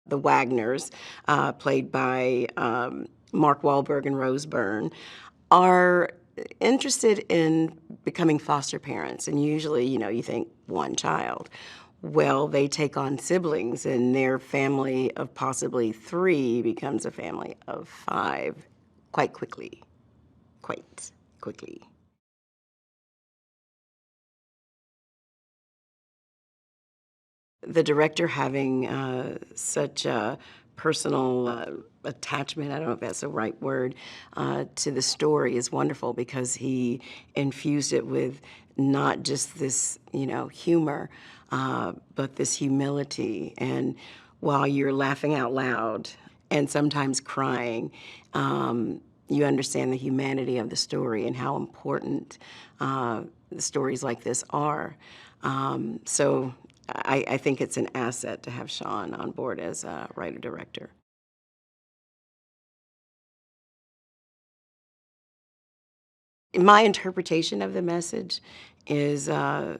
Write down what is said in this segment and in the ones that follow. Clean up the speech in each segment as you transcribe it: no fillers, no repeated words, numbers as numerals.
The Wagners, played by Mark Wahlberg and Rose Byrne, are interested in becoming foster parents. And usually, you think one child. Well, they take on siblings, and their family of possibly 3 becomes a family of 5 quite quickly. Quite quickly. The director having such a personal attachment, I don't know if that's the right word, to the story is wonderful because he infused it with not just this, humor, but this humility. And while you're laughing out loud and sometimes crying, you understand the humanity of the story and how important the stories like this are. So I think it's an asset to have Sean on board as a writer-director. My interpretation of the message is that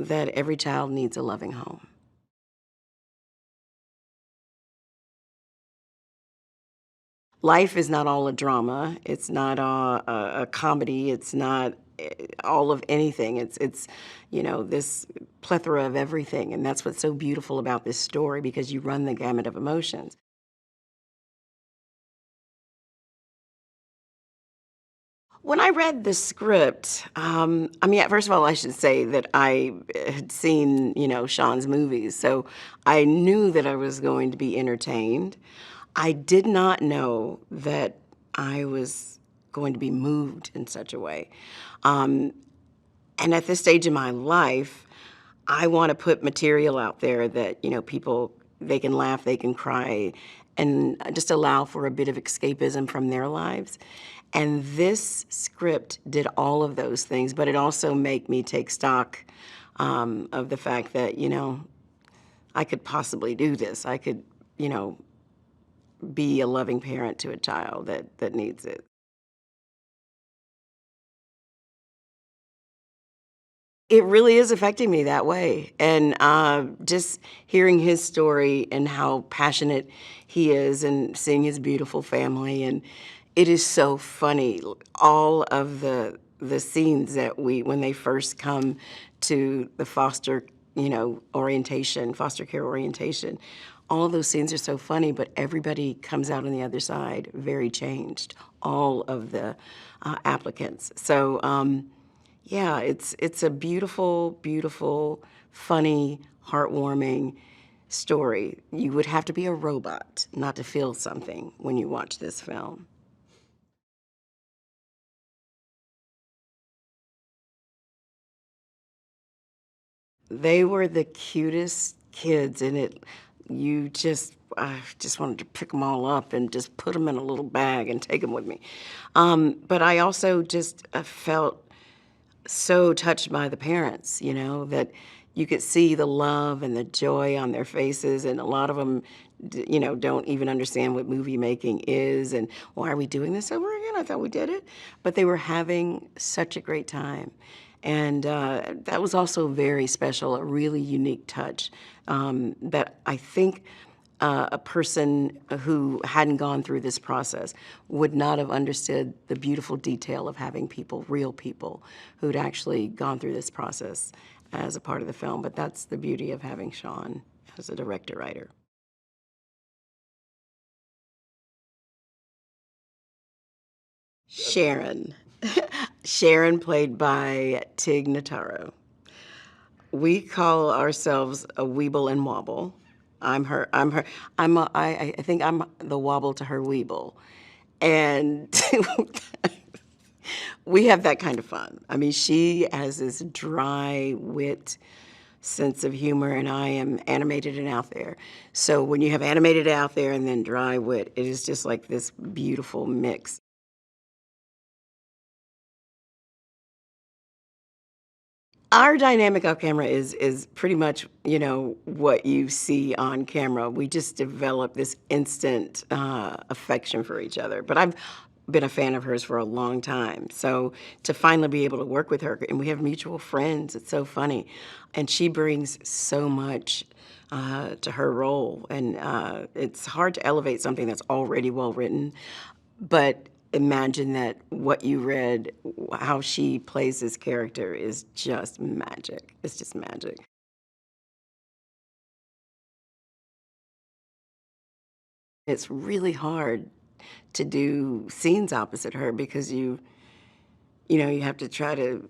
every child needs a loving home. Life is not all a drama. It's not all a comedy. It's not all of anything. It's this plethora of everything, and that's what's so beautiful about this story because you run the gamut of emotions. When I read the script, first of all, I should say that I had seen, Sean's movies, so I knew that I was going to be entertained. I did not know that I was going to be moved in such a way. Um, and at this stage in my life, I want to put material out there that, people, they can laugh, they can cry, and just allow for a bit of escapism from their lives. And this script did all of those things, but it also made me take stock of the fact that, I could possibly do this. I could, be a loving parent to a child that needs it. It really is affecting me that way, and, just hearing his story and how passionate he is and seeing his beautiful family, and it is so funny, all of the scenes that when they first come to the foster, orientation, foster care orientation, all of those scenes are so funny, but everybody comes out on the other side very changed, all of the, applicants. So, yeah, it's a beautiful, beautiful, funny, heartwarming story. You would have to be a robot not to feel something when you watch this film. They were the cutest kids, and I just wanted to pick them all up and just put them in a little bag and take them with me. But I also just felt so touched by the parents, that you could see the love and the joy on their faces, and a lot of them, don't even understand what movie making is and why are we doing this over again? I thought we did it, but they were having such a great time, and that was also very special, a really unique touch that I think a person who hadn't gone through this process would not have understood the beautiful detail of having people, real people, who'd actually gone through this process as a part of the film. But that's the beauty of having Sean as a director-writer. Sharon. Sharon, played by Tig Notaro. We call ourselves a Weeble and Wobble. I think I'm the wobble to her weeble. And we have that kind of fun. I mean, she has this dry wit sense of humor, and I am animated and out there. So when you have animated out there and then dry wit, it is just like this beautiful mix. Our dynamic off camera is pretty much, what you see on camera. We just develop this instant affection for each other. But I've been a fan of hers for a long time. So to finally be able to work with her, and we have mutual friends, it's so funny. And she brings so much to her role. And it's hard to elevate something that's already well written. But imagine that what you read, how she plays this character is just magic. It's just magic. It's really hard to do scenes opposite her because you have to try to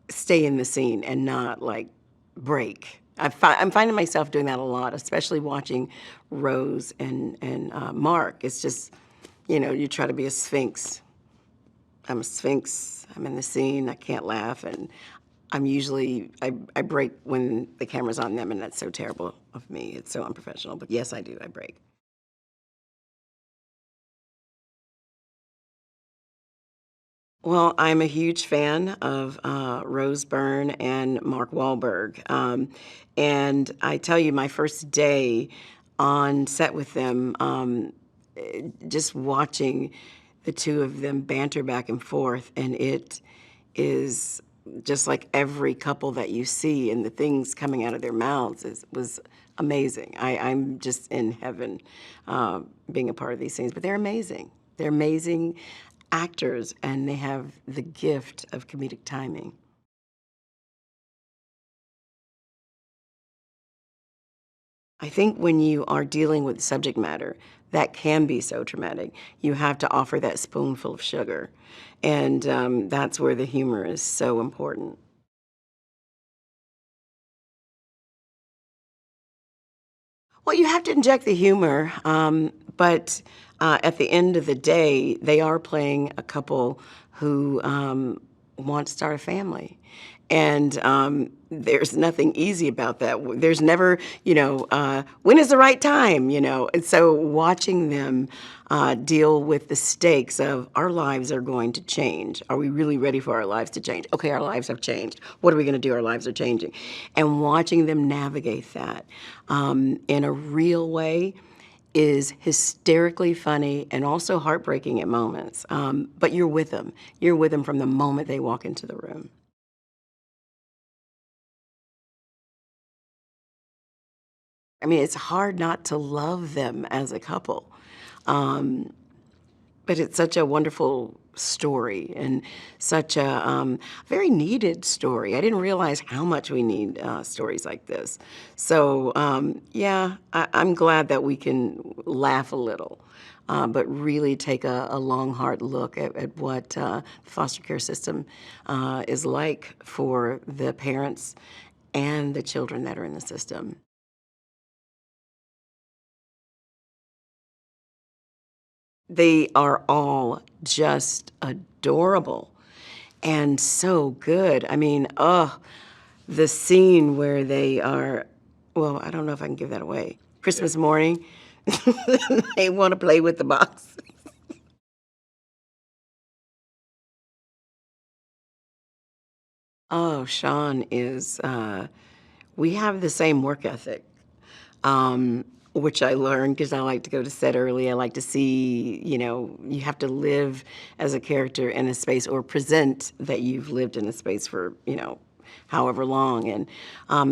stay in the scene and not like break. I'm finding myself doing that a lot, especially watching Rose and Mark. It's just, you try to be a sphinx. I'm a sphinx. I'm in the scene. I can't laugh, and I break when the camera's on them, and that's so terrible of me. It's so unprofessional. But yes, I do. I break. Well, I'm a huge fan of Rose Byrne and Mark Wahlberg. And I tell you, my first day on set with them, just watching the two of them banter back and forth, and it is just like every couple that you see, and the things coming out of their mouths was amazing. I'm just in heaven being a part of these things, but they're amazing. They're amazing actors, and they have the gift of comedic timing. I think when you are dealing with subject matter that can be so traumatic, you have to offer that spoonful of sugar. And that's where the humor is so important. Well, you have to inject the humor, but at the end of the day, they are playing a couple who want to start a family. And there's nothing easy about that. There's never, when is the right time, And so watching them deal with the stakes of our lives are going to change. Are we really ready for our lives to change? Okay, our lives have changed. What are we going to do? Our lives are changing. And watching them navigate that in a real way is hysterically funny and also heartbreaking at moments. But you're with them. You're with them from the moment they walk into the room. I mean, it's hard not to love them as a couple. Um, but it's such a wonderful story and such a very needed story. I didn't realize how much we need stories like this. So, yeah, I'm glad that we can laugh a little, but really take a long, hard look at what the foster care system is like for the parents and the children that are in the system. They are all just adorable and so good. I mean, the scene where they are, well, I don't know if I can give that away. Christmas morning, they want to play with the box. Oh, Sean is, we have the same work ethic. Which I learned because I like to go to set early. I like to see, you have to live as a character in a space or present that you've lived in a space for, however long. And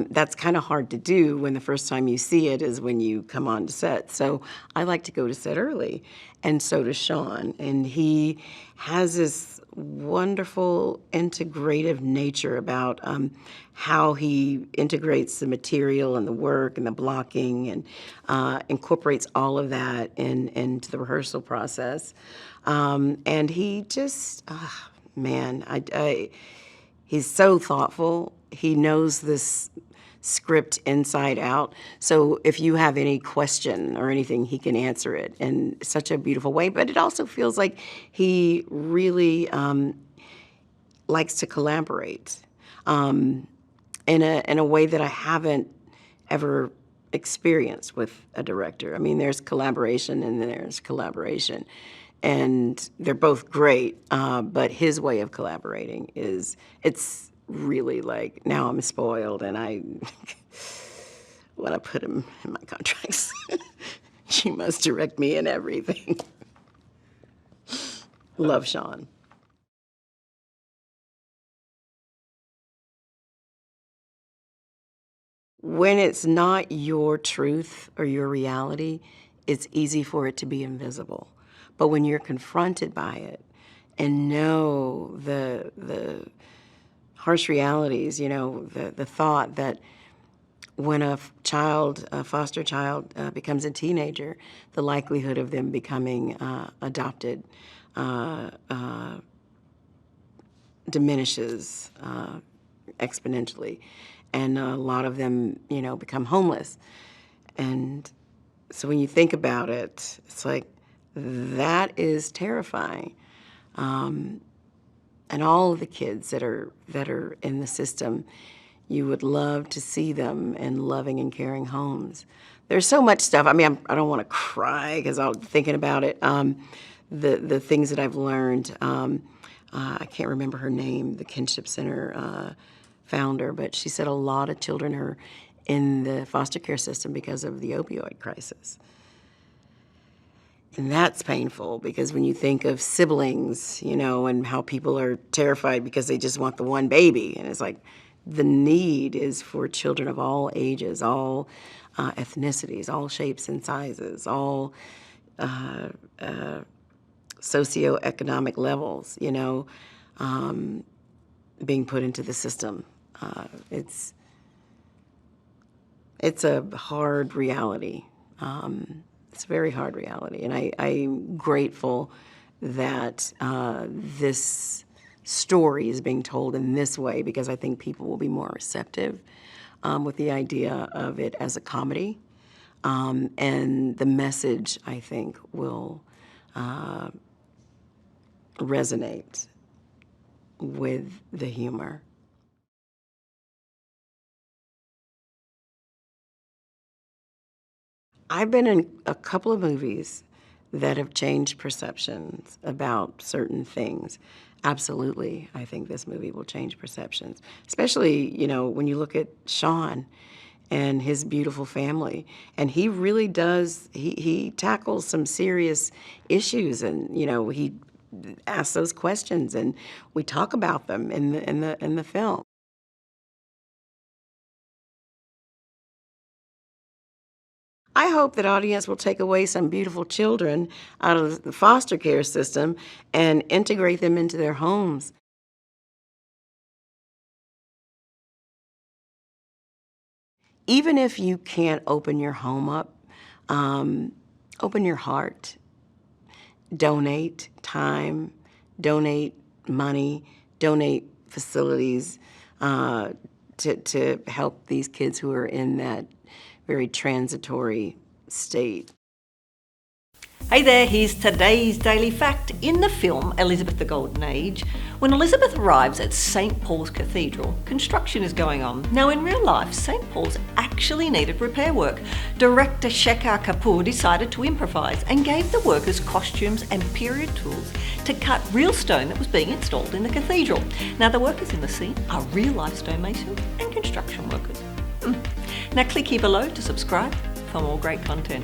that's kind of hard to do when the first time you see it is when you come on to set. So I like to go to set early. And so does Sean. And he has this wonderful integrative nature about how he integrates the material and the work and the blocking and incorporates all of that into the rehearsal process. And he just, man, he's so thoughtful. He knows this script inside out. So if you have any question or anything, he can answer it in such a beautiful way. But it also feels like he really likes to collaborate in a way that I haven't ever experienced with a director. I mean, there's collaboration and then there's collaboration. And they're both great, but his way of collaborating it's really like, now I'm spoiled and I want to put him in my contracts. She must direct me in everything. Love Sean. When it's not your truth or your reality, it's easy for it to be invisible. But when you're confronted by it and know the harsh realities, the thought that when a foster child becomes a teenager, the likelihood of them becoming adopted diminishes exponentially. And a lot of them, become homeless. And so when you think about it, it's like, that is terrifying. And all of the kids that are in the system, you would love to see them in loving and caring homes. There's so much stuff. I mean, I don't want to cry because I'm thinking about it. The things that I've learned. I can't remember her name, the Kinship Center founder, but she said a lot of children are in the foster care system because of the opioid crisis. And that's painful because when you think of siblings, and how people are terrified because they just want the one baby, and it's like the need is for children of all ages, all ethnicities, all shapes and sizes, all socioeconomic levels, being put into the system. It's a hard reality. It's a very hard reality, and I'm grateful that this story is being told in this way because I think people will be more receptive with the idea of it as a comedy, and the message, I think, will resonate with the humor. I've been in a couple of movies that have changed perceptions about certain things. Absolutely, I think this movie will change perceptions, especially, when you look at Sean and his beautiful family. And he really does, he tackles some serious issues, and, he asks those questions, and we talk about them in the film. I hope that audience will take away some beautiful children out of the foster care system and integrate them into their homes. Even if you can't open your home up, open your heart, donate time, donate money, donate facilities to help these kids who are in that very transitory state. Hey there, here's today's daily fact. In the film Elizabeth the Golden Age, when Elizabeth arrives at St. Paul's Cathedral, construction is going on. Now in real life, St. Paul's actually needed repair work. Director Shekhar Kapoor decided to improvise and gave the workers costumes and period tools to cut real stone that was being installed in the cathedral. Now the workers in the scene are real life stonemasons and construction workers. Now click here below to subscribe for more great content.